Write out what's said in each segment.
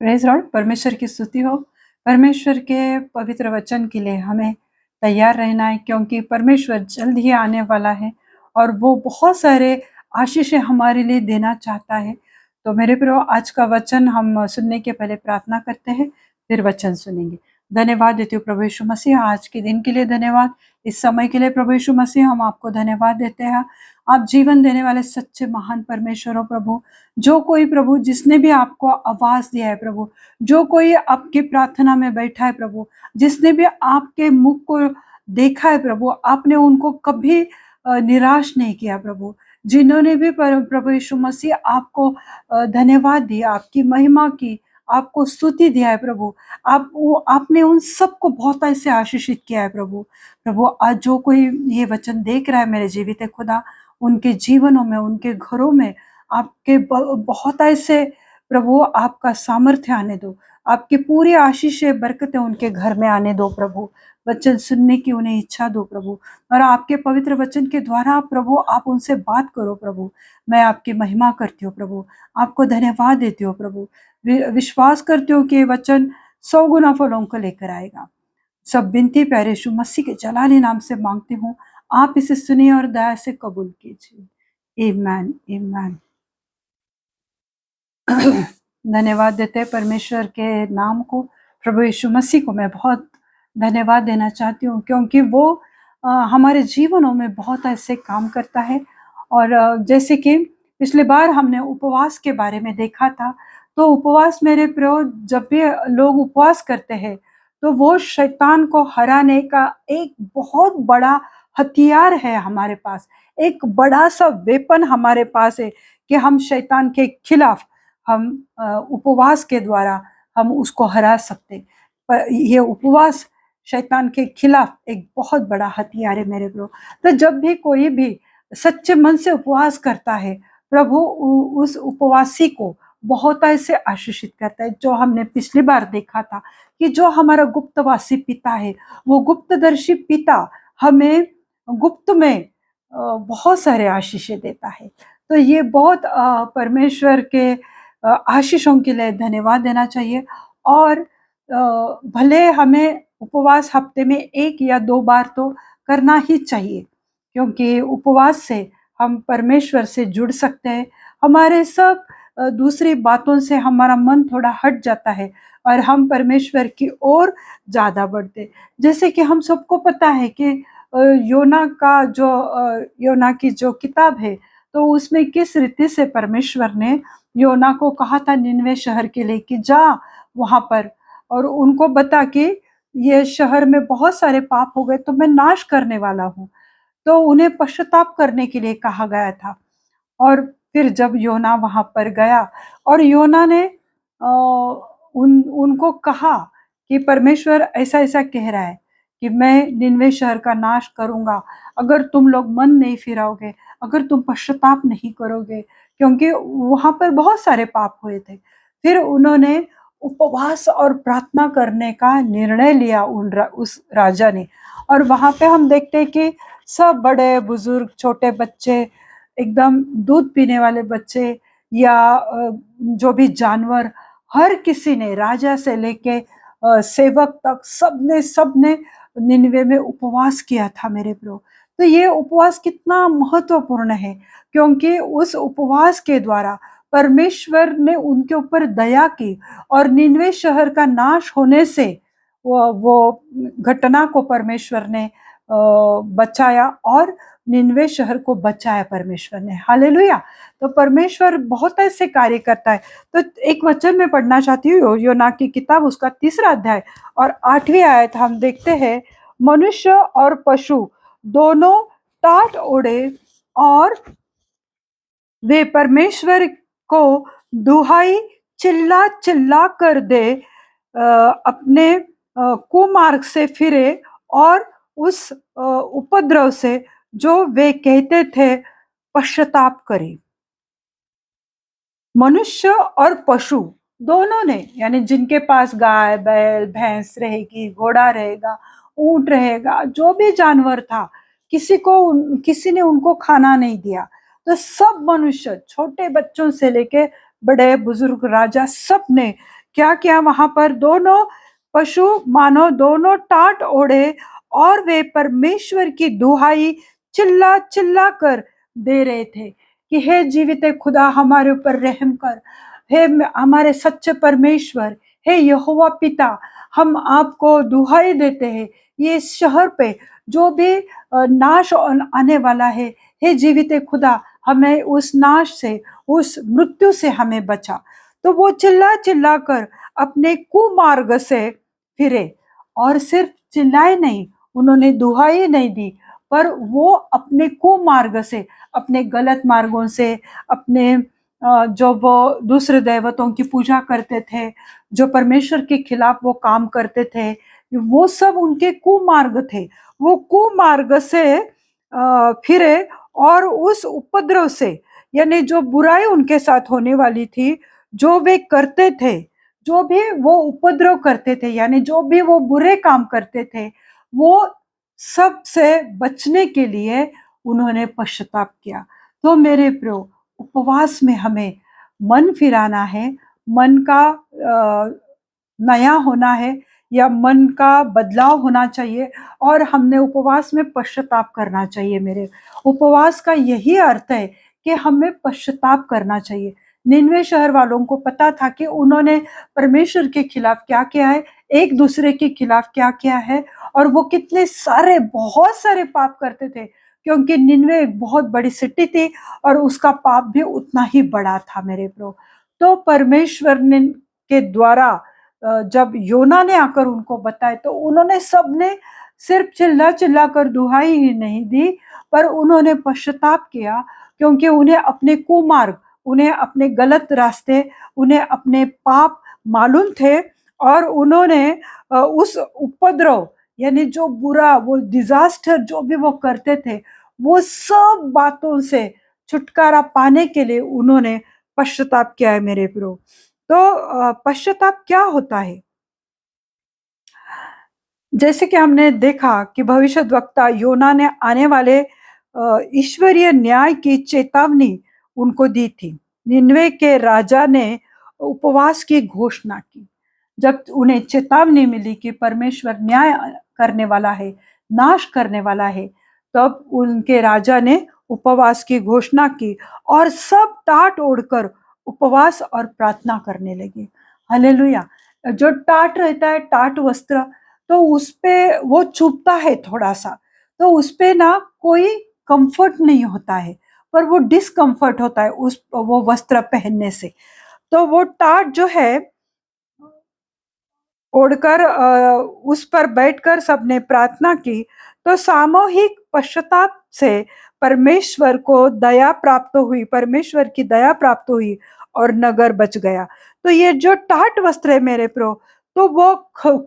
Praise Lord. परमेश्वर की स्तुति हो। परमेश्वर के पवित्र वचन के लिए हमें तैयार रहना है, क्योंकि परमेश्वर जल्द ही आने वाला है और वो बहुत सारे आशीषें हमारे लिए देना चाहता है। तो मेरे प्रियो, आज का वचन हम सुनने के पहले प्रार्थना करते हैं, फिर वचन सुनेंगे। धन्यवाद देती हूँ प्रभु यीशु मसीह, आज के दिन के लिए धन्यवाद, इस समय के लिए प्रभु यीशु मसीह हम आपको धन्यवाद देते हैं। आप जीवन देने वाले सच्चे महान परमेश्वर हो प्रभु। जो कोई प्रभु जिसने भी आपको आवाज दिया है प्रभु, जो कोई आपकी प्रार्थना में बैठा है प्रभु, जिसने भी आपके मुख को देखा है प्रभु, आपने उनको कभी निराश नहीं किया प्रभु। जिन्होंने भी प्रभु यीशु मसीह आपको धन्यवाद दिया, आपकी महिमा की, आपको स्तुति दिया है प्रभु, आपने उन सबको बहुत ऐसे आशीषित किया है प्रभु। प्रभु, आज जो कोई ये वचन देख रहा है मेरे जीवित खुदा, उनके जीवनों में, उनके घरों में आपके बहुत ऐसे प्रभु आपका सामर्थ्य आने दो, आपकी पूरी आशीषें बरकतें उनके घर में आने दो प्रभु। वचन सुनने की उन्हें इच्छा दो प्रभु, और आपके पवित्र वचन के द्वारा प्रभु आप उनसे बात करो प्रभु। मैं आपकी महिमा करती हूँ प्रभु, आपको धन्यवाद देती हूँ प्रभु। विश्वास करती हूँ कि ये वचन 100 गुना फलों को लेकर आएगा। सब विनती प्यारे यीशु मसीह के जलाली नाम से मांगती हूँ, आप इसे सुनिए और दया से कबूल कीजिए। आमीन, आमीन। धन्यवाद देते हैं परमेश्वर के नाम को। प्रभु यीशु मसीह को मैं बहुत धन्यवाद देना चाहती हूँ, क्योंकि वो हमारे जीवनों में बहुत ऐसे काम करता है। और जैसे कि पिछले बार हमने उपवास के बारे में देखा था, तो उपवास मेरे प्रियो, जब भी लोग उपवास करते हैं तो वो शैतान को हराने का एक बहुत बड़ा हथियार है हमारे पास, एक बड़ा सा वेपन हमारे पास है कि हम शैतान के खिलाफ हम उपवास के द्वारा हम उसको हरा सकते। पर ये उपवास शैतान के खिलाफ एक बहुत बड़ा हथियार है मेरे प्रो। तो जब भी कोई भी सच्चे मन से उपवास करता है, प्रभु उस उपवासी को बहुत ऐसे आशीषित करता है। जो हमने पिछली बार देखा था कि जो हमारा गुप्तवासी पिता है, वो गुप्तदर्शी पिता हमें गुप्त में बहुत सारे आशीषें देता है। तो ये बहुत परमेश्वर के आशीषों के लिए धन्यवाद देना चाहिए। और भले हमें उपवास हफ्ते में 1 या 2 बार तो करना ही चाहिए, क्योंकि उपवास से हम परमेश्वर से जुड़ सकते हैं। हमारे सब दूसरी बातों से हमारा मन थोड़ा हट जाता है और हम परमेश्वर की ओर ज़्यादा बढ़ते। जैसे कि हम सबको पता है कि योना की जो किताब है, तो उसमें किस रीति से परमेश्वर ने योना को कहा था निनवे शहर के लिए कि जा वहां पर और उनको बता कि ये शहर में बहुत सारे पाप हो गए, तो मैं नाश करने वाला हूँ। तो उन्हें पश्चाताप करने के लिए कहा गया था। और फिर जब योना वहां पर गया और योना ने उनको कहा कि परमेश्वर ऐसा ऐसा कह रहा है कि मैं निनवे शहर का नाश करूंगा अगर तुम लोग मन नहीं फिराओगे, अगर तुम पश्चाताप नहीं करोगे, क्योंकि वहां पर बहुत सारे पाप हुए थे। फिर उन्होंने उपवास और प्रार्थना करने का निर्णय लिया उस राजा ने। और वहां पे हम देखते हैं कि सब बड़े बुजुर्ग, छोटे बच्चे, एकदम दूध पीने वाले बच्चे या जो भी जानवर, हर किसी ने, राजा से लेके सेवक तक, सबने निनवे में उपवास किया था मेरे प्रो। तो ये उपवास कितना महत्वपूर्ण है, क्योंकि उस उपवास के द्वारा परमेश्वर ने उनके ऊपर दया की और निनवे शहर का नाश होने से वो घटना को परमेश्वर ने बचाया और निनवे शहर को बचाया परमेश्वर ने। हालेलुया। तो परमेश्वर बहुत ऐसे कार्य करता है। तो एक वचन में पढ़ना चाहती हूँ, योना की किताब उसका 3रा अध्याय और 8वीं आयत हम देखते हैं। मनुष्य और पशु दोनों टाट उड़े और वे परमेश्वर को दुहाई चिल्ला चिल्ला कर दे अपने कुमार्ग से फिरे और उस उपद्रव से जो वे कहते थे पश्चाताप करे। मनुष्य और पशु दोनों ने, यानी जिनके पास गाय, बैल, भैंस रहेगी, घोड़ा रहेगा, ऊंट रहेगा, जो भी जानवर था, किसी ने उनको खाना नहीं दिया। तो सब मनुष्य, छोटे बच्चों से लेके बड़े बुजुर्ग, राजा, सब ने क्या किया वहां पर? दोनों पशु मानो दोनों टाट ओढ़े और वे परमेश्वर की दुहाई चिल्ला चिल्ला कर दे रहे थे कि हे जीवित खुदा हमारे ऊपर रहम कर, हे हमारे सच्चे परमेश्वर, हे यहोवा पिता, हम आपको दुहाई देते हैं, ये शहर पे जो भी नाश आने वाला है, हे जीवित खुदा हमें उस नाश से, उस मृत्यु से हमें बचा। तो वो चिल्ला चिल्ला कर अपने कुमार्ग से फिरे, और सिर्फ चिल्लाए नहीं, उन्होंने दुहाई नहीं दी, पर वो अपने कुमार्ग से, अपने गलत मार्गों से, अपने जो वो दूसरे दैवतों की पूजा करते थे, जो परमेश्वर के खिलाफ वो काम करते थे, वो सब उनके कुमार्ग थे। वो कुमार्ग से फिरे और उस उपद्रव से, यानी जो बुराई उनके साथ होने वाली थी, जो वे करते थे, जो भी वो उपद्रव करते थे, यानी जो भी वो बुरे काम करते थे, वो सब से बचने के लिए उन्होंने पश्चाताप किया। तो मेरे प्रियो, उपवास में हमें मन फिराना है, मन का नया होना है, या मन का बदलाव होना चाहिए, और हमने उपवास में पश्चाताप करना चाहिए। मेरे उपवास का यही अर्थ है कि हमें पश्चाताप करना चाहिए। निनवे शहर वालों को पता था कि उन्होंने परमेश्वर के खिलाफ क्या किया है, एक दूसरे के खिलाफ क्या किया है, और वो कितने सारे, बहुत सारे पाप करते थे, क्योंकि निनवे एक बहुत बड़ी सिटी थी और उसका पाप भी उतना ही बड़ा था मेरे प्रो। तो परमेश्वर ने के द्वारा जब योना ने आकर उनको बताया, तो उन्होंने सबने सिर्फ चिल्ला चिल्ला कर दुहाई ही नहीं दी, पर उन्होंने पश्चाताप किया, क्योंकि उन्हें अपने कुमार्ग, उन्हें अपने गलत रास्ते, उन्हें अपने पाप मालूम थे, और उन्होंने उस उपद्रव, यानी जो बुरा, वो डिजास्टर जो भी वो करते थे, वो सब बातों से छुटकारा पाने के लिए उन्होंने पश्चाताप किया है मेरे प्रो। तो पश्चाताप क्या होता है? जैसे कि हमने देखा कि भविष्यद्वक्ता योना ने आने वाले ईश्वरीय न्याय की चेतावनी उनको दी थी। निनवे के राजा ने उपवास की घोषणा की। जब उन्हें चेतावनी मिली कि परमेश्वर न्याय करने वाला है, नाश करने वाला है, तब उनके राजा ने उपवास की घोषणा की, और सब टाट ओढ़कर उपवास और प्रार्थना करने लगे। हालेलुया। जो टाट रहता है, टाट वस्त्र, तो उस पे वो चुभता है थोड़ा सा, तो उस पे ना कोई कंफर्ट नहीं होता है, पर वो डिस्कम्फर्ट होता है उस वो वस्त्र पहनने से। तो वो टाट जो है ओढ़कर उस पर बैठकर सबने प्रार्थना की, तो सामूहिक पश्चाताप से परमेश्वर को दया प्राप्त हुई, परमेश्वर की दया प्राप्त हुई, और नगर बच गया। तो ये जो टाट वस्त्र है मेरे प्रो, तो वो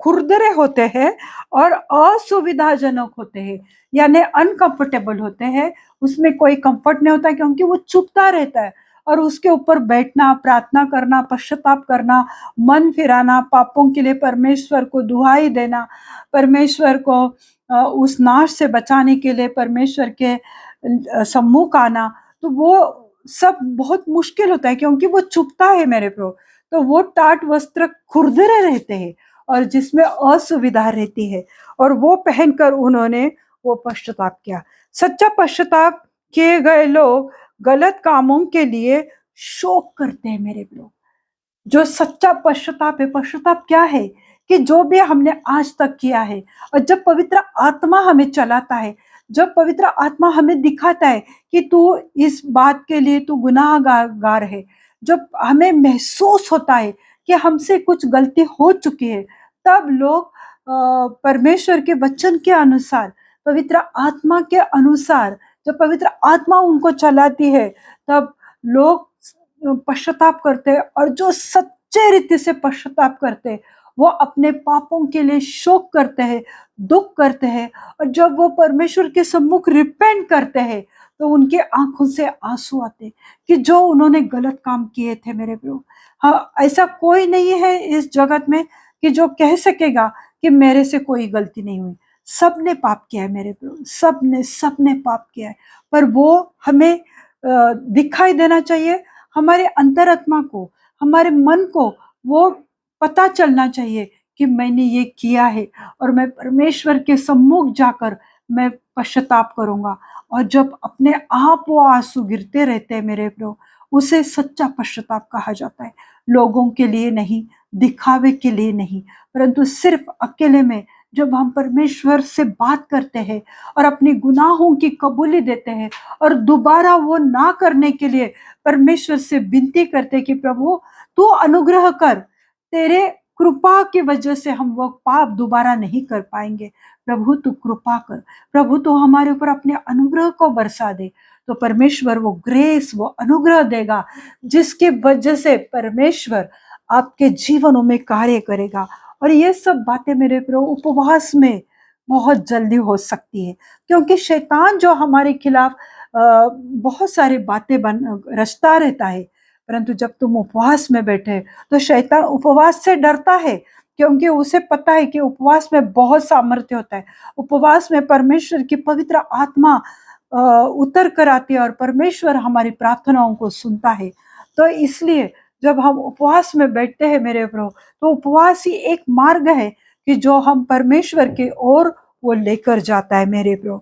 खुरदरे होते हैं और असुविधाजनक होते हैं, यानी अनकंफर्टेबल होते हैं, उसमें कोई कंफर्ट नहीं होता, क्योंकि वो चुभता रहता है, और उसके ऊपर बैठना, प्रार्थना करना, पश्चाताप करना, मन फिराना, पापों के लिए परमेश्वर को दुहाई देना, परमेश्वर को उस नाश से बचाने के लिए परमेश्वर के सम्मुख आना, तो वो सब बहुत मुश्किल होता है, क्योंकि वो चुभता है मेरे प्रो। तो वो टाट वस्त्र खुरदरे रहते हैं और जिसमें असुविधा रहती है, और वो पहनकर उन्होंने वो पश्चाताप किया। सच्चा पश्चाताप किए गए लोग गलत कामों के लिए शोक करते हैं मेरे प्रो। जो सच्चा पश्चाताप है, पश्चाताप क्या है? कि जो भी हमने आज तक किया है, और जब पवित्र आत्मा हमें चलाता है, जब पवित्र आत्मा हमें दिखाता है कि तू इस बात के लिए तू गुनाहगार है, जब हमें महसूस होता है कि हमसे कुछ गलती हो चुकी है, तब लोग परमेश्वर के वचन के अनुसार, पवित्र आत्मा के अनुसार, जब पवित्र आत्मा उनको चलाती है, तब लोग पश्चाताप करते हैं, और जो सच्चे रीति से पश्चाताप करते हैं, वो अपने पापों के लिए शोक करते हैं, दुख करते हैं, और जब वो परमेश्वर के सम्मुख रिपेंट करते हैं, तो उनके आंखों से आंसू आते हैं कि जो उन्होंने गलत काम किए थे मेरे प्रभु। हाँ, ऐसा कोई नहीं है इस जगत में कि जो कह सकेगा कि मेरे से कोई गलती नहीं हुई। सबने पाप किया है मेरे प्रभु, सबने सबने पाप किया है, पर वो हमें दिखाई देना चाहिए, हमारे अंतरात्मा को, हमारे मन को वो पता चलना चाहिए कि मैंने ये किया है और मैं परमेश्वर के सम्मुख जाकर मैं पश्चाताप करूँगा। और जब अपने आप वो आँसू गिरते रहते हैं मेरे प्रभु, उसे सच्चा पश्चाताप कहा जाता है। लोगों के लिए नहीं, दिखावे के लिए नहीं, परंतु सिर्फ अकेले में जब हम परमेश्वर से बात करते हैं और अपनी गुनाहों की कबूली देते हैं और दोबारा वो ना करने के लिए परमेश्वर से विनती करते हैं कि प्रभु तू अनुग्रह कर, तेरे कृपा की वजह से हम वो पाप दोबारा नहीं कर पाएंगे। प्रभु तू कृपा कर, प्रभु तू हमारे ऊपर अपने अनुग्रह को बरसा दे। तो परमेश्वर वो ग्रेस, वो अनुग्रह देगा जिसकी वजह से परमेश्वर आपके जीवनों में कार्य करेगा। और ये सब बातें मेरे प्रभु उपवास में बहुत जल्दी हो सकती है, क्योंकि शैतान जो हमारे खिलाफ बहुत सारी बातें रचता रहता है, परंतु जब तुम उपवास में बैठे तो शैतान उपवास से डरता है, क्योंकि उसे पता है कि उपवास में बहुत सामर्थ्य होता है। उपवास में परमेश्वर की पवित्र आत्मा उतर कर आती है और परमेश्वर हमारी प्रार्थनाओं को सुनता है। तो इसलिए जब हम उपवास में बैठते हैं मेरे प्रभु, तो उपवास ही एक मार्ग है कि जो हम परमेश्वर की ओर वो लेकर जाता है मेरे प्रभु।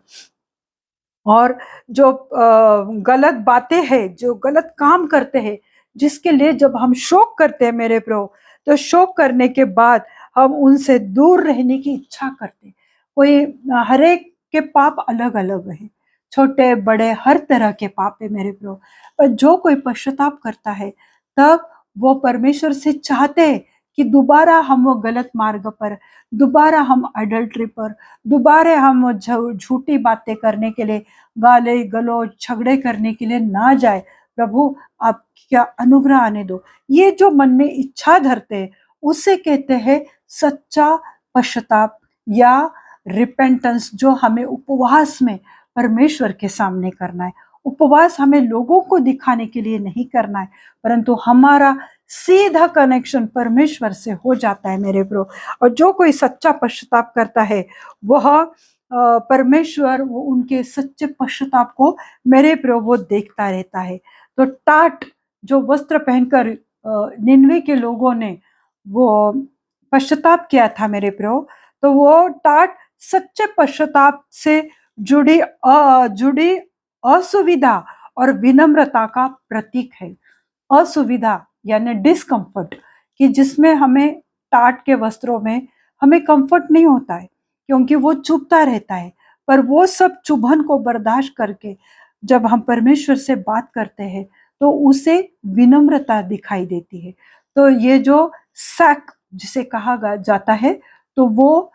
और जो गलत बातें हैं, जो गलत काम करते हैं, जिसके लिए जब हम शोक करते हैं मेरे प्रभु, तो शोक करने के बाद हम उनसे दूर रहने की इच्छा करते हैं। कोई हर एक के पाप अलग अलग है, छोटे बड़े हर तरह के पाप है मेरे प्रभु। पर जो कोई पश्चाताप करता है, तब वो परमेश्वर से चाहते हैं कि दोबारा हम वो गलत मार्ग पर, दोबारा हम अडल्ट्री पर, दोबारा हम झूठी बातें करने के लिए, गाले गलौज झगड़े करने के लिए ना जाए। प्रभु आप क्या अनुग्रह आने दो। ये जो मन में इच्छा धरते हैं, उसे कहते हैं सच्चा पश्चाताप या रिपेंटेंस, जो हमें उपवास में परमेश्वर के सामने करना है। उपवास हमें लोगों को दिखाने के लिए नहीं करना है, परंतु हमारा सीधा कनेक्शन परमेश्वर से हो जाता है मेरे प्रभु। और जो कोई सच्चा पश्चाताप करता है, वह परमेश्वर वो उनके सच्चे पश्चाताप को मेरे प्रभु वो देखता रहता है। तो टाट जो वस्त्र पहनकर निनवे के लोगों ने वो पश्चाताप किया था मेरे प्रभु, तो वो टाट सच्चे पश्चाताप से जुड़ी असुविधा और विनम्रता का प्रतीक है। असुविधा यानी डिस्कम्फर्ट, कि जिसमें हमें टाट के वस्त्रों में हमें कंफर्ट नहीं होता है, क्योंकि वो चुभता रहता है। पर वो सब चुभन को बर्दाश्त करके जब हम परमेश्वर से बात करते हैं, तो उसे विनम्रता दिखाई देती है। तो ये जो सैक जिसे कहा जाता है, तो वो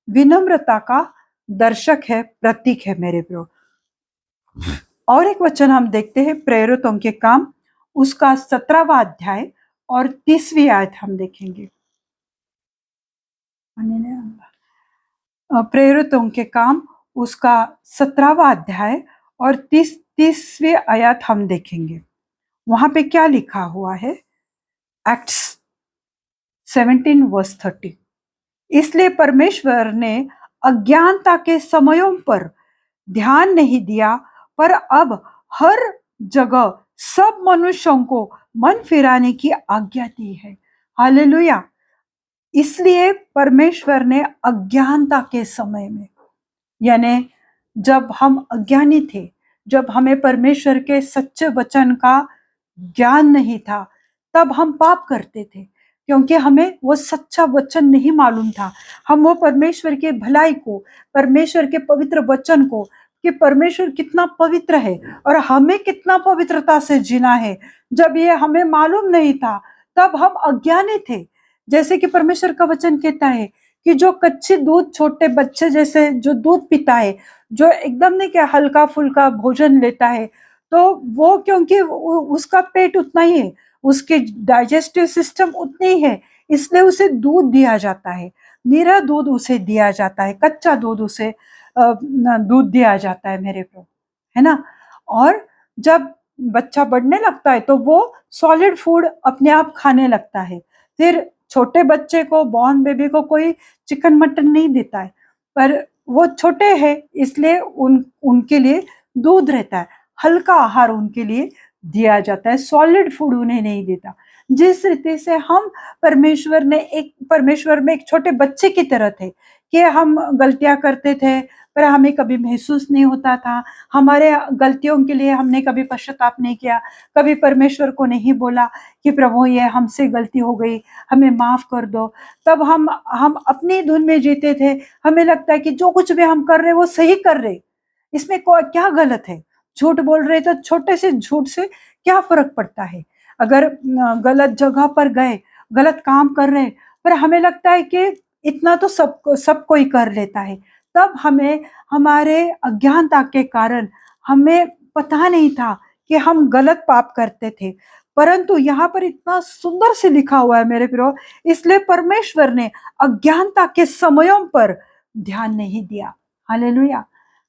विनम्रता का दर्शक है, प्रतीक है मेरे प्रियो। और एक वचन हम देखते हैं प्रेरितों के काम, उसका 17वां अध्याय और 30वीं आयत हम देखेंगे। प्रेरितों के काम उसका 17वां अध्याय और 30वीं आयत हम देखेंगे। वहां पे क्या लिखा हुआ है? एक्ट्स 17:30। इसलिए परमेश्वर ने अज्ञानता के समयों पर ध्यान नहीं दिया, पर अब हर जगह सब मनुष्यों को मन फिराने की आज्ञा दी है। हालेलुया। इसलिए परमेश्वर ने अज्ञानता के समय में, यानी जब हम अज्ञानी थे, जब हमें परमेश्वर के सच्चे वचन का ज्ञान नहीं था, तब हम पाप करते थे, क्योंकि हमें वो सच्चा वचन नहीं मालूम था। हम वो परमेश्वर के भलाई को, परमेश्वर के पवित्र वचन को, कि परमेश्वर कितना पवित्र है और हमें कितना पवित्रता से जीना है, जब ये हमें मालूम नहीं था, तब हम अज्ञानी थे। जैसे कि परमेश्वर का वचन कहता है कि जो कच्चे दूध, छोटे बच्चे जैसे जो दूध पीता है, जो एकदम नहीं क्या हल्का फुल्का भोजन लेता है, तो वो क्योंकि उसका पेट उतना ही है, उसके डाइजेस्टिव सिस्टम उतनी ही है, इसलिए उसे दूध दिया जाता है, नीरा दूध उसे दिया जाता है, कच्चा दूध उसे दूध दिया जाता है मेरे को, है ना। और जब बच्चा बढ़ने लगता है तो वो सॉलिड फूड अपने आप खाने लगता है। फिर छोटे बच्चे को, बॉर्न बेबी को कोई चिकन मटन नहीं देता है, पर वो छोटे हैं इसलिए उनके लिए दूध रहता है, हल्का आहार उनके लिए दिया जाता है, सॉलिड फूड उन्हें नहीं देता। जिस रीति से हम परमेश्वर में एक छोटे बच्चे की तरह थे कि हम गलतियां करते थे, पर हमें कभी महसूस नहीं होता था। हमारे गलतियों के लिए हमने कभी पश्चाताप नहीं किया, कभी परमेश्वर को नहीं बोला कि प्रभु ये हमसे गलती हो गई, हमें माफ कर दो। तब हम अपनी धुन में जीते थे। हमें लगता है कि जो कुछ भी हम कर रहे वो सही कर रहे, इसमें क्या गलत है। झूठ बोल रहे तो छोटे से झूठ से क्या फर्क पड़ता है। अगर गलत जगह पर गए, गलत काम कर रहे, पर हमें लगता है कि इतना तो सब कोई कर लेता है। तब हमें हमारे अज्ञानता के कारण हमें पता नहीं था कि हम गलत पाप करते थे। परंतु यहाँ पर इतना सुंदर से लिखा हुआ है मेरे प्रियो, इसलिए परमेश्वर ने अज्ञानता के समयों पर ध्यान नहीं दिया। हालेलुया।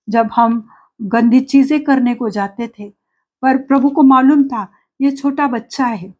जब हम गंदी चीजें करने को जाते थे, पर प्रभु को मालूम था ये छोटा बच्चा है,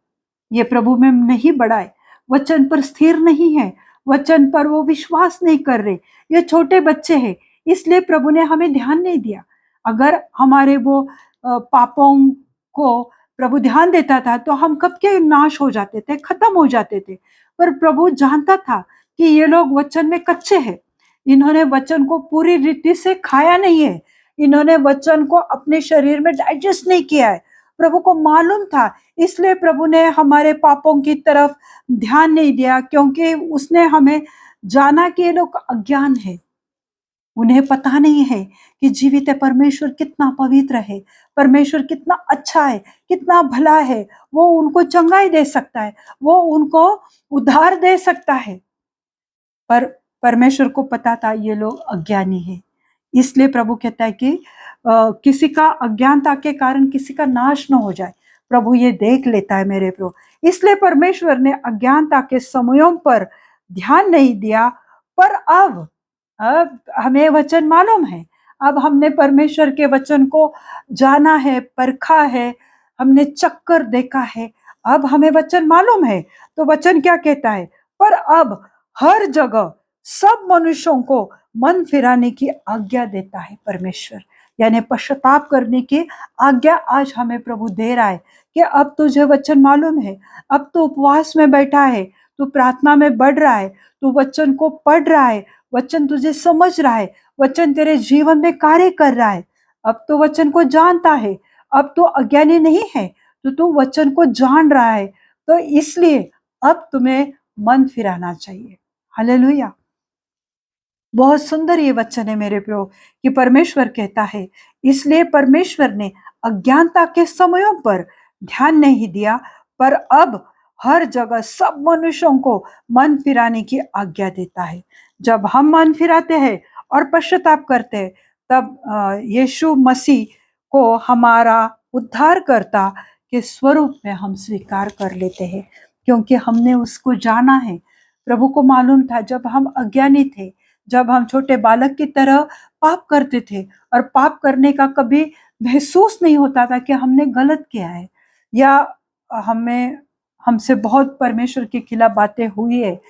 ये प्रभु में नहीं बढ़ा है, वचन पर स्थिर नहीं है, वचन पर वो विश्वास नहीं कर रहे, ये छोटे बच्चे हैं, इसलिए प्रभु ने हमें ध्यान नहीं दिया। अगर हमारे वो पापों को प्रभु ध्यान देता था तो हम कब के नाश हो जाते थे, खत्म हो जाते थे। पर प्रभु जानता था कि ये लोग वचन में कच्चे हैं, इन्होंने वचन को पूरी रीति से खाया नहीं है, इन्होंने वचन को अपने शरीर में डाइजेस्ट नहीं किया है। प्रभु को मालूम था, इसलिए प्रभु ने हमारे पापों की तरफ ध्यान नहीं दिया, क्योंकि उसने हमें जाना कि ये लोग अज्ञान है, उन्हें पता नहीं है कि जीवित परमेश्वर कितना पवित्र है, परमेश्वर कितना अच्छा है, कितना भला है। वो उनको चंगाई दे सकता है, वो उनको उद्धार दे सकता है। पर परमेश्वर को पता था ये लोग अज्ञानी है, इसलिए प्रभु कहता है कि किसी का अज्ञानता के कारण किसी का नाश न हो जाए, प्रभु ये देख लेता है मेरे प्रभु। इसलिए परमेश्वर ने अज्ञानता के समयों पर ध्यान नहीं दिया। पर अब हमें वचन मालूम है, अब हमने परमेश्वर के वचन को जाना है, परखा है, हमने चक्कर देखा है, अब हमें वचन मालूम है। तो वचन क्या कहता है, पर अब हर जगह सब मनुष्यों को मन फिराने की आज्ञा देता है परमेश्वर, यानी पश्चाताप करने की आज्ञा आज हमें प्रभु दे रहा है कि अब तुझे वचन मालूम है, अब तो उपवास में बैठा है, तू प्रार्थना में बढ़ रहा है, तू वचन को पढ़ रहा है, वचन तुझे समझ रहा है, वचन तेरे जीवन में कार्य कर रहा है, अब तो वचन को जानता है, अब तो अज्ञानी नहीं है, तो तू वचन को जान रहा है। तो इसलिए अब तुम्हें मन फिराना चाहिए। हालेलुया। बहुत सुंदर ये वचन है मेरे प्रियो कि परमेश्वर कहता है, इसलिए परमेश्वर ने अज्ञानता के समयों पर ध्यान नहीं दिया, पर अब हर जगह सब मनुष्यों को मन फिराने की आज्ञा देता है। जब हम मन फिराते हैं और पश्चाताप करते हैं, तब यीशु मसीह को हमारा उद्धारकर्ता के स्वरूप में हम स्वीकार कर लेते हैं, क्योंकि हमने उसको जाना है। प्रभु को मालूम था, जब हम अज्ञानी थे, जब हम छोटे बालक की तरह पाप करते थे और पाप करने का कभी महसूस नहीं होता था कि हमने गलत किया है, या हमें हमसे बहुत परमेश्वर के खिलाफ बातें हुई है,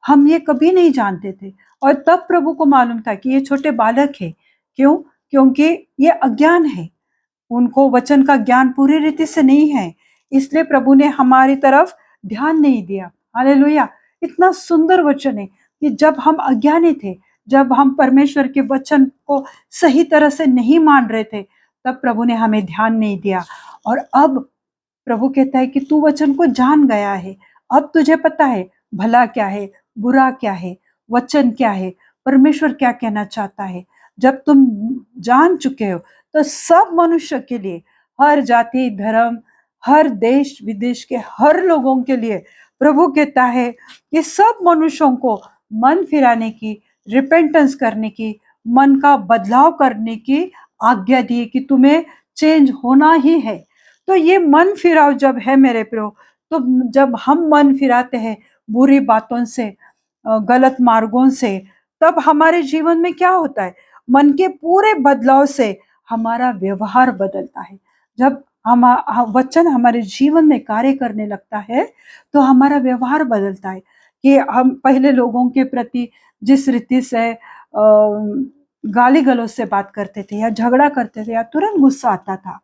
हम ये कभी नहीं जानते थे। और तब प्रभु को मालूम था कि ये छोटे बालक है। क्यों? क्योंकि ये अज्ञान है, उनको वचन का ज्ञान पूरी रीति से नहीं है, इसलिए प्रभु ने हमारी तरफ ध्यान नहीं दिया। हालेलुया। इतना सुंदर वचन है कि जब हम अज्ञानी थे, जब हम परमेश्वर के वचन को सही तरह से नहीं मान रहे थे, तब प्रभु ने हमें ध्यान नहीं दिया। और अब प्रभु कहता है कि तू वचन को जान गया है, अब तुझे पता है भला क्या है, बुरा क्या है, वचन क्या है, परमेश्वर क्या कहना चाहता है। जब तुम जान चुके हो, तो सब मनुष्य के लिए, हर जाति धर्म, हर देश विदेश के हर लोगों के लिए प्रभु कहता है कि सब मनुष्यों को मन फिराने की, रिपेंटेंस करने की, मन का बदलाव करने की आज्ञा दी कि तुम्हें चेंज होना ही है। तो ये मन फिराव जब है मेरे प्रियो, तो जब हम मन फिराते हैं बुरी बातों से, गलत मार्गों से, तब हमारे जीवन में क्या होता है, मन के पूरे बदलाव से हमारा व्यवहार बदलता है। जब हम वचन हमारे जीवन में कार्य करने लगता है, तो हमारा व्यवहार बदलता है। कि हम पहले लोगों के प्रति जिस रीति से गाली गलौज से बात करते थे या झगड़ा करते थे या तुरंत गुस्सा आता था,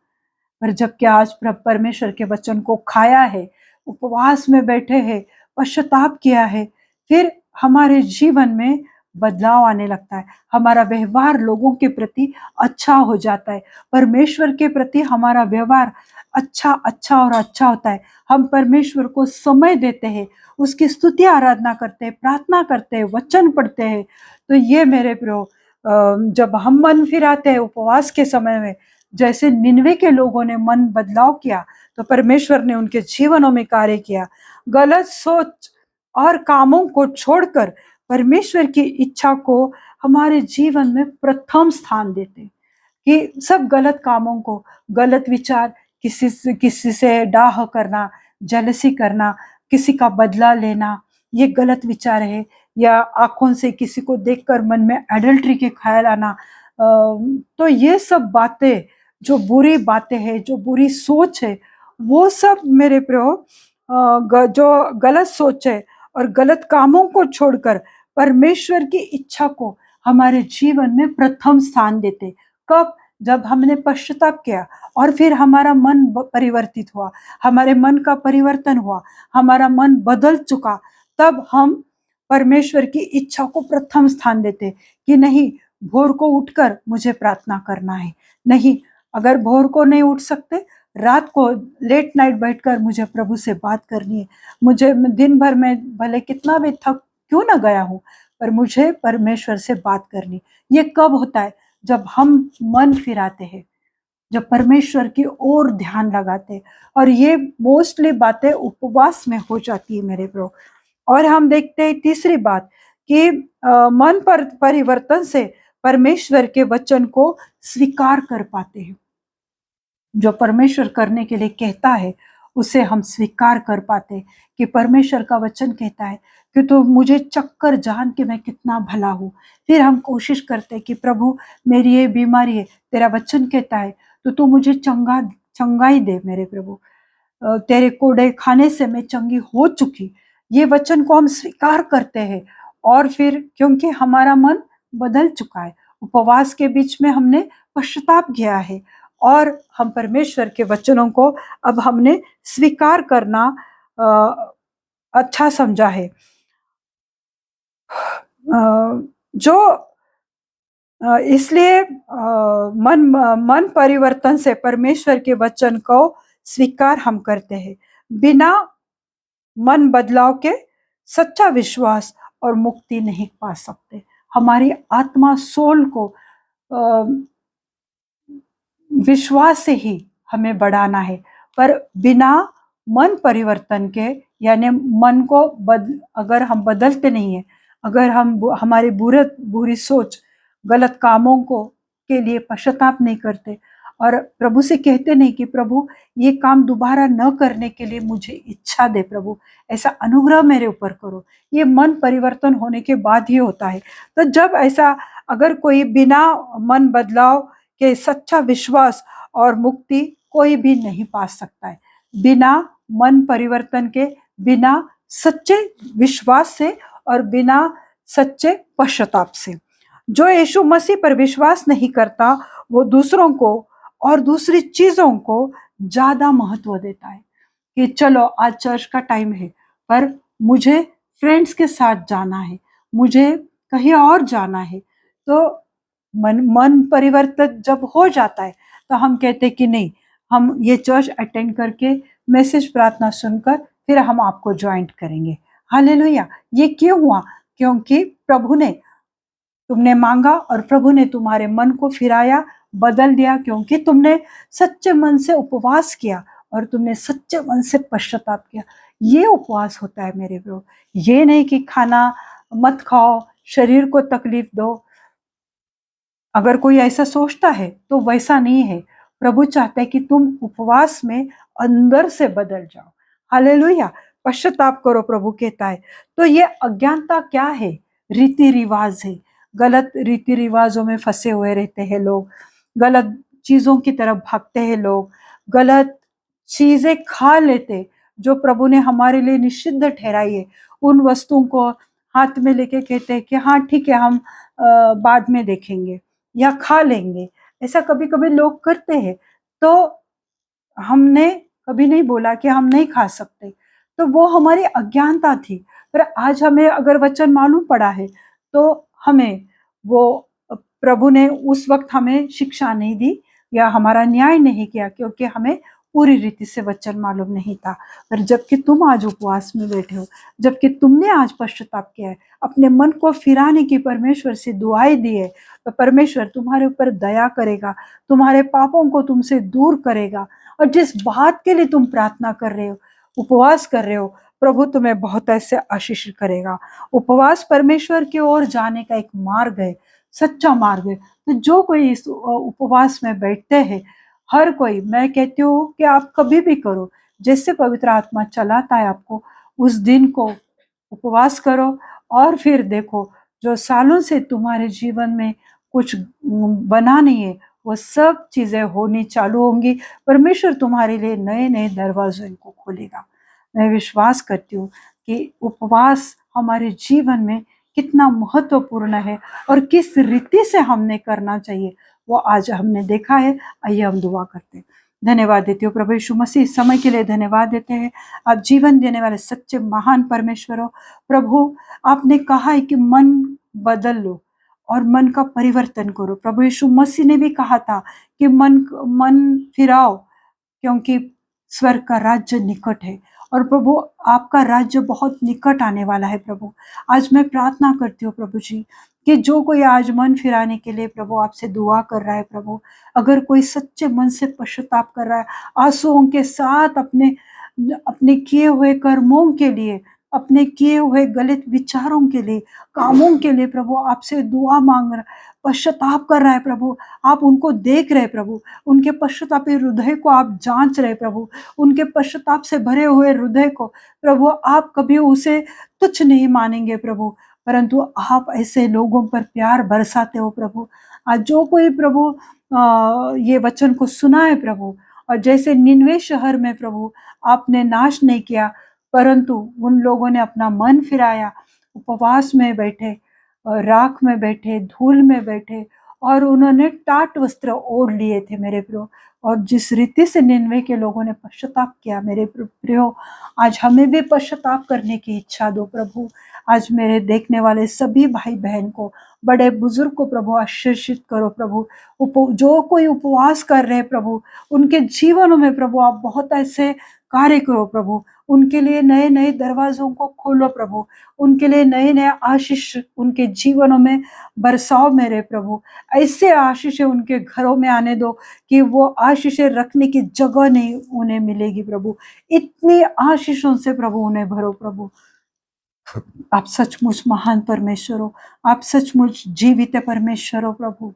पर जबकि आज परमेश्वर के वचन को खाया है, उपवास में बैठे हैं, पश्चाताप किया है, फिर हमारे जीवन में बदलाव आने लगता है। हमारा व्यवहार लोगों के प्रति अच्छा हो जाता है। परमेश्वर के प्रति हमारा व्यवहार अच्छा अच्छा और अच्छा होता है। हम परमेश्वर को समय देते हैं, उसकी स्तुति आराधना करते हैं, प्रार्थना करते हैं, वचन पढ़ते हैं। तो ये मेरे प्रियो, जब हम मन फिराते हैं उपवास के समय में, जैसे निनवे के लोगों ने मन बदलाव किया, तो परमेश्वर ने उनके जीवनों में कार्य किया। गलत सोच और कामों को छोड़कर परमेश्वर की इच्छा को हमारे जीवन में प्रथम स्थान देते, कि सब गलत कामों को, गलत विचार, किसी से डाह करना, जेलसी करना, किसी का बदला लेना, ये गलत विचार है। या आंखों से किसी को देखकर मन में एडल्ट्री के ख्याल आना, तो ये सब बातें, जो बुरी बातें हैं, जो बुरी सोच है, वो सब मेरे प्रियो, जो गलत सोच है और गलत कामों को छोड़कर परमेश्वर की इच्छा को हमारे जीवन में प्रथम स्थान देते। कब? जब हमने पश्चाताप किया और फिर हमारा मन परिवर्तित हुआ, हमारे मन का परिवर्तन हुआ, हमारा मन बदल चुका, तब हम परमेश्वर की इच्छा को प्रथम स्थान देते, कि नहीं, भोर को उठकर मुझे प्रार्थना करना है। नहीं, अगर भोर को नहीं उठ सकते, रात को लेट नाइट बैठकर मुझे प्रभु से बात करनी है। मुझे दिन भर में भले कितना भी थक क्यों ना गया हूं, पर मुझे परमेश्वर से बात करनी। ये कब होता है? जब हम मन फिराते हैं, जब परमेश्वर की ओर ध्यान लगाते हैं। और ये मोस्टली बातें उपवास में हो जाती है मेरे प्रो। और हम देखते हैं तीसरी बात, कि मन पर परिवर्तन से परमेश्वर के वचन को स्वीकार कर पाते हैं। जो परमेश्वर करने के लिए कहता है, उसे हम स्वीकार कर पाते, कि परमेश्वर का वचन कहता है कि तो मुझे चक्कर जान के मैं कितना भला हूँ। फिर हम कोशिश करते कि प्रभु, मेरी ये बीमारी है, तेरा वचन कहता है, तो तू मुझे चंगाई दे मेरे प्रभु। तेरे कोड़े खाने से मैं चंगी हो चुकी। ये वचन को हम स्वीकार करते हैं। और फिर क्योंकि हमारा मन बदल चुका है, उपवास के बीच में हमने पश्चाताप किया है, और हम परमेश्वर के वचनों को अब हमने स्वीकार करना अच्छा समझा है। जो इसलिए मन परिवर्तन से परमेश्वर के वचन को स्वीकार हम करते हैं। बिना मन बदलाव के सच्चा विश्वास और मुक्ति नहीं पा सकते। हमारी आत्मा, सोल को विश्वास से ही हमें बढ़ाना है। पर बिना मन परिवर्तन के, यानी मन को अगर हम बदलते नहीं है, अगर हम हमारी बुरी सोच, गलत कामों को के लिए पश्चाताप नहीं करते, और प्रभु से कहते नहीं कि प्रभु, ये काम दोबारा न करने के लिए मुझे इच्छा दे, प्रभु ऐसा अनुग्रह मेरे ऊपर करो। ये मन परिवर्तन होने के बाद ही होता है। तो जब ऐसा, अगर कोई बिना मन बदलाव के सच्चा विश्वास और मुक्ति कोई भी नहीं पा सकता है। बिना मन परिवर्तन के, बिना सच्चे विश्वास से और बिना सच्चे पश्चाताप से। जो यीशु मसीह पर विश्वास नहीं करता, वो दूसरों को और दूसरी चीजों को ज्यादा महत्व देता है, कि चलो आज चर्च का टाइम है, पर मुझे फ्रेंड्स के साथ जाना है, मुझे कहीं और जाना है। तो मन परिवर्तन जब हो जाता है, तो हम कहते कि नहीं, हम ये चर्च अटेंड करके मैसेज प्रार्थना सुनकर फिर हम आपको ज्वाइंट करेंगे। हालेलुया। ये क्यों हुआ? क्योंकि प्रभु ने, तुमने मांगा और प्रभु ने तुम्हारे मन को फिराया, बदल दिया, क्योंकि तुमने सच्चे मन से उपवास किया और तुमने सच्चे मन से पश्चाताप किया। ये उपवास होता है मेरे प्रो। ये नहीं कि खाना मत खाओ, शरीर को तकलीफ दो। अगर कोई ऐसा सोचता है तो वैसा नहीं है। प्रभु चाहता है कि तुम उपवास में अंदर से बदल जाओ। हालेलुया। पश्चाताप करो, प्रभु कहता है। तो ये अज्ञानता क्या है? रीति रिवाज है। गलत रीति रिवाजों में फंसे हुए रहते हैं लोग, गलत चीजों की तरफ भागते हैं लोग, गलत चीजें खा लेते जो प्रभु ने हमारे लिए निषिद्ध ठहराई है। उन वस्तुओं को हाथ में लेके कहते हैं कि हाँ ठीक है, हम बाद में देखेंगे या खा लेंगे। ऐसा कभी कभी लोग करते हैं। तो हमने कभी नहीं बोला कि हम नहीं खा सकते, तो वो हमारी अज्ञानता थी। पर आज हमें अगर वचन मालूम पड़ा है, तो हमें वो प्रभु ने उस वक़्त हमें शिक्षा नहीं दी या हमारा न्याय नहीं किया, क्योंकि हमें पूरी रीति से वचन मालूम नहीं था। पर जबकि तुम आज उपवास में बैठे हो, जबकि तुमने आज पश्चाताप किया है, अपने मन को फिराने की परमेश्वर से दुआएँ दी है, तो परमेश्वर तुम्हारे ऊपर दया करेगा, तुम्हारे पापों को तुमसे दूर करेगा। और जिस बात के लिए तुम प्रार्थना कर रहे हो, उपवास कर रहे हो, प्रभु तुम्हें बहुत ऐसे आशीष करेगा। उपवास परमेश्वर की ओर जाने का एक मार्ग है, सच्चा मार्ग है। तो जो कोई इस उपवास में बैठते हैं, हर कोई, मैं कहती हूँ कि आप कभी भी करो, जैसे पवित्र आत्मा चलाता है आपको, उस दिन को उपवास करो। और फिर देखो, जो सालों से तुम्हारे जीवन में कुछ बना नहीं है, वो सब चीजें होनी चालू होंगी। परमेश्वर तुम्हारे लिए नए नए दरवाजे को खोलेगा। मैं विश्वास करती हूँ कि उपवास हमारे जीवन में कितना महत्वपूर्ण है और किस रीति से हमने करना चाहिए, वो आज हमने देखा है। आइए हम दुआ करते हैं। धन्यवाद देती हूँ प्रभु यीशु मसीह, इस समय के लिए धन्यवाद देते हैं। आप जीवन देने वाले सच्चे महान परमेश्वर हो प्रभु। आपने कहा है कि मन बदल लो और मन का परिवर्तन करो। प्रभु यीशु मसीह ने भी कहा था कि मन मन फिराओ, क्योंकि स्वर्ग का राज्य निकट है। और प्रभु, आपका राज्य बहुत निकट आने वाला है प्रभु। आज मैं प्रार्थना करती हूँ प्रभु जी, कि जो कोई आज मन फिराने के लिए प्रभु आपसे दुआ कर रहा है प्रभु, अगर कोई सच्चे मन से पश्चाताप कर रहा है, आंसुओं के साथ अपने अपने किए हुए कर्मों के लिए, अपने किए हुए गलत विचारों के लिए, कामों के लिए प्रभु आपसे दुआ मांग रहा, पश्चाताप कर रहा है प्रभु, आप उनको देख रहे प्रभु, उनके पश्चातापी हृदय को आप जांच रहे प्रभु, उनके पश्चाताप से भरे हुए हृदय को प्रभु आप कभी उसे तुच्छ नहीं मानेंगे प्रभु, परंतु आप ऐसे लोगों पर प्यार बरसाते हो प्रभु। आज जो कोई प्रभु ये वचन को सुना है प्रभु, और जैसे निनवे शहर में प्रभु आपने नाश नहीं किया, परंतु उन लोगों ने अपना मन फिराया, उपवास में बैठे, राख में बैठे, धूल में बैठे, और उन्होंने टाट वस्त्र ओढ़ लिए थे मेरे प्रियो। और जिस रीति से निनवे के लोगों ने पश्चाताप किया मेरे प्रियो, आज हमें भी पश्चाताप करने की इच्छा दो प्रभु। आज मेरे देखने वाले सभी भाई बहन को, बड़े बुजुर्ग को प्रभु आशीर्षित करो प्रभु। जो कोई उपवास कर रहे प्रभु, उनके जीवनों में प्रभु आप बहुत ऐसे कार्य करो प्रभु, उनके लिए नए नए दरवाजों को खोलो प्रभु, उनके लिए नए नए आशीष उनके जीवनों में बरसाओ मेरे प्रभु। ऐसे आशीष उनके घरों में आने दो कि वो आशीष रखने की जगह नहीं उन्हें मिलेगी प्रभु। इतनी आशीषों से प्रभु उन्हें भरो प्रभु। आप सचमुच महान परमेश्वर हो, आप सचमुच जीवित परमेश्वर हो प्रभु।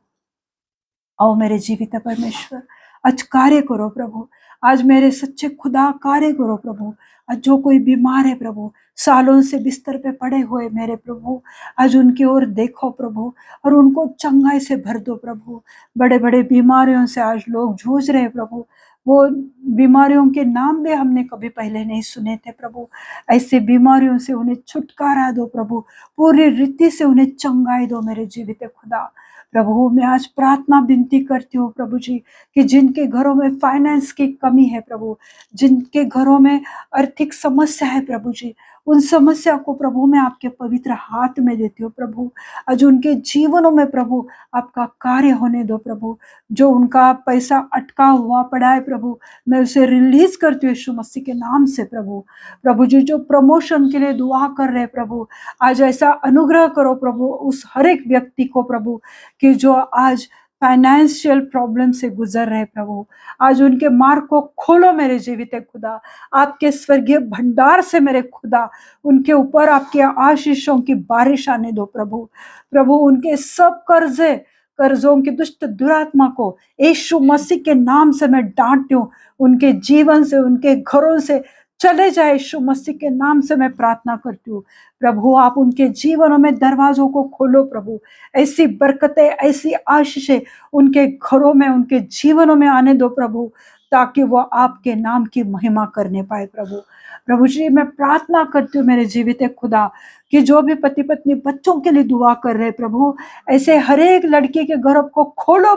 आओ मेरे जीवित परमेश्वर, आज कार्य करो प्रभु। आज मेरे सच्चे खुदा कार्य करो प्रभु। आज जो कोई बीमार है प्रभु, सालों से बिस्तर पे पड़े हुए मेरे प्रभु, आज उनकी ओर देखो प्रभु और उनको चंगाई से भर दो प्रभु। बड़े बड़े बीमारियों से आज लोग जूझ रहे हैं प्रभु, वो बीमारियों के नाम भी हमने कभी पहले नहीं सुने थे प्रभु। ऐसे बीमारियों से उन्हें छुटकारा दो प्रभु, पूरी रीति से उन्हें चंगाई दो मेरे जीवित खुदा। प्रभु मैं आज प्रार्थना विनती करती हूँ प्रभु जी, कि जिनके घरों में फाइनेंस की कमी है प्रभु, जिनके घरों में आर्थिक समस्या है प्रभु जी, उन समस्या को प्रभु मैं आपके पवित्र हाथ में देती हूँ प्रभु। आज उनके जीवनों में प्रभु आपका कार्य होने दो प्रभु। जो उनका पैसा अटका हुआ पड़ा है प्रभु, मैं उसे रिलीज करती हूँ यीशु मसीह के नाम से प्रभु। प्रभु जी जो प्रमोशन के लिए दुआ कर रहे प्रभु, आज ऐसा अनुग्रह करो प्रभु उस हर एक व्यक्ति को प्रभु, कि जो आज फाइनेंशियल प्रॉब्लम से गुजर रहे प्रभु, आज उनके मार्ग को खोलो मेरे जीवित खुदा। आपके स्वर्गीय भंडार से मेरे खुदा उनके ऊपर आपके आशीषों की बारिश आने दो प्रभु। प्रभु उनके सब कर्जों की दुष्ट दुरात्मा को यीशु मसीह के नाम से मैं डांटती हूँ, उनके जीवन से, उनके घरों से चले जाए यीशु मसीह के नाम से मैं प्रार्थना करती हूँ। प्रभु आप उनके जीवनों में दरवाजों को खोलो प्रभु, ऐसी बरकतें, ऐसी आशीषें उनके घरों में, उनके जीवनों में आने दो प्रभु, ताकि वो आपके नाम की महिमा करने पाए प्रभु। प्रभु जी मैं प्रार्थना करती हूँ मेरे जीवित खुदा, कि जो भी पति पत्नी बच्चों के लिए दुआ कर रहे प्रभु, ऐसे हर एक लड़की के गर्भ को खोलो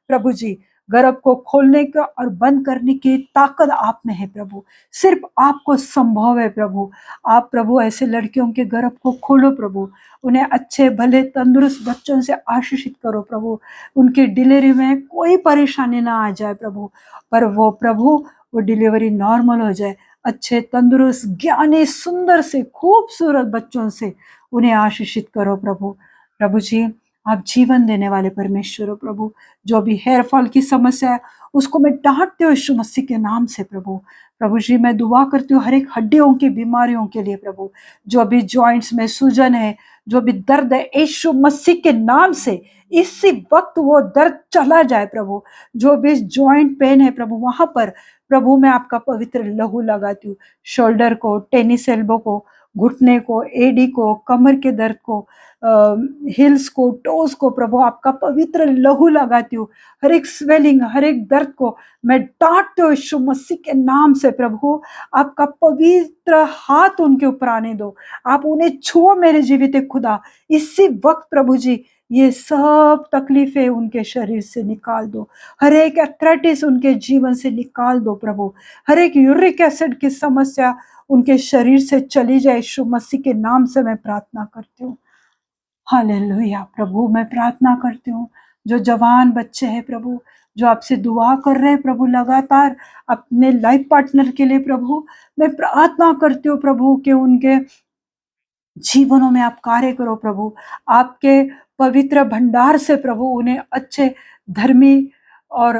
प्रभु जी, गर्भ को खोलने का और बंद करने की ताकत आप में है प्रभु। सिर्फ आपको संभव है प्रभु। आप प्रभु ऐसे लड़कियों के गर्भ को खोलो प्रभु, उन्हें अच्छे भले तंदुरुस्त बच्चों से आशीषित करो प्रभु। उनकी डिलीवरी में कोई परेशानी ना आ जाए प्रभु, पर वो प्रभु वो डिलीवरी नॉर्मल हो जाए। अच्छे तंदुरुस्त ज्ञानी सुंदर से खूबसूरत बच्चों से उन्हें आशीषित करो प्रभु। प्रभु जी आप जीवन देने वाले परमेश्वर हो प्रभु। जो भी हेयर फॉल की समस्या है उसको मैं डांटती हूँ यीशु मसीह के नाम से प्रभु। प्रभु जी मैं दुआ करती हूँ हर एक हड्डियों की बीमारियों के लिए प्रभु। जो भी जॉइंट्स में सूजन है, जो भी दर्द है, यीशु मसीह के नाम से इसी वक्त वो दर्द चला जाए प्रभु। जो भी जॉइंट पेन है प्रभु वहां पर प्रभु मैं आपका पवित्र लहू लगाती हूँ। शोल्डर को, टेनिस एल्बो को, घुटने को, एडी को, कमर के दर्द को, हिल्स को, टोज को प्रभु आपका पवित्र लहू लगाती हूँ। हर एक स्वेलिंग, हर एक दर्द को मैं डांटती हूँ यीशु मसीह के नाम से प्रभु। आपका पवित्र हाथ उनके ऊपर आने दो, आप उन्हें छुओ मेरे जीवित खुदा इसी वक्त प्रभु जी। ये सब तकलीफें उनके शरीर से निकाल दो, हर एक एथराइटिस उनके जीवन से निकाल दो प्रभु। हर एक यूरिक एसिड की समस्या उनके शरीर से चली जाए यीशु मसीह के नाम से मैं प्रार्थना करती हूँ। हालेलुया प्रभु मैं प्रार्थना करती हूँ जो जवान बच्चे हैं प्रभु, जो आपसे दुआ कर रहे हैं प्रभु लगातार अपने लाइफ पार्टनर के लिए प्रभु, मैं प्रार्थना करती हूँ प्रभु कि उनके जीवनों में आप कार्य करो प्रभु। आपके पवित्र भंडार से प्रभु उन्हें अच्छे धर्मी और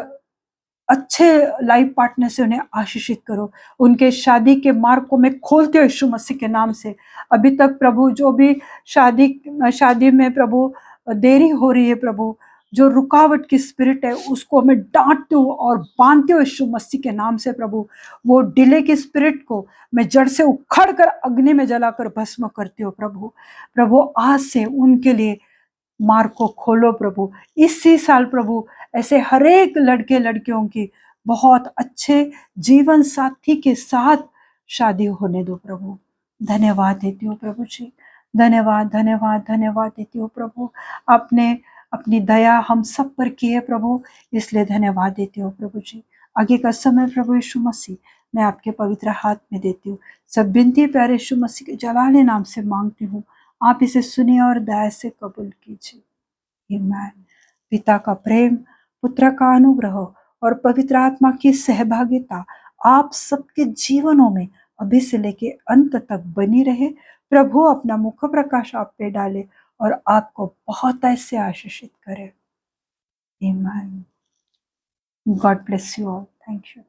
अच्छे लाइफ पार्टनर से उन्हें आशीषित करो। उनके शादी के मार्ग को मैं खोलती हूँ यीशु मसीह के नाम से। अभी तक प्रभु जो भी शादी में प्रभु देरी हो रही है प्रभु, जो रुकावट की स्पिरिट है उसको मैं डांटती हूँ और बांधती हूँ यीशु मसीह के नाम से प्रभु। वो डिले की स्पिरिट को मैं जड़ से उखड़ कर अग्नि में जलाकर भस्म करती हूँ प्रभु। प्रभु आज से उनके लिए मार्ग को खोलो प्रभु। इसी साल प्रभु ऐसे हर एक लड़के लड़कियों की बहुत अच्छे जीवन साथी के साथ शादी होने दो प्रभु। धन्यवाद देती हूँ प्रभु जी, धन्यवाद धन्यवाद धन्यवाद देती हूँ प्रभु। आपने अपनी दया हम सब पर की है प्रभु, इसलिए धन्यवाद देती हूँ प्रभु जी। आगे का समय प्रभु यीशु मसीह मैं आपके पवित्र हाथ में देती हूँ। सब बिनती प्यारे यीशु मसीह के जलाले नाम से मांगती हूँ, आप इसे सुनिए और दया से कबूल कीजिए। आमीन। पिता का प्रेम, पुत्र का अनुग्रह और पवित्र आत्मा की सहभागिता आप सबके जीवनों में अभी से लेके अंत तक बनी रहे। प्रभु अपना मुख प्रकाश आप पे डाले और आपको बहुत ऐसे आशीषित करे। आमीन। God bless you all. Thank you.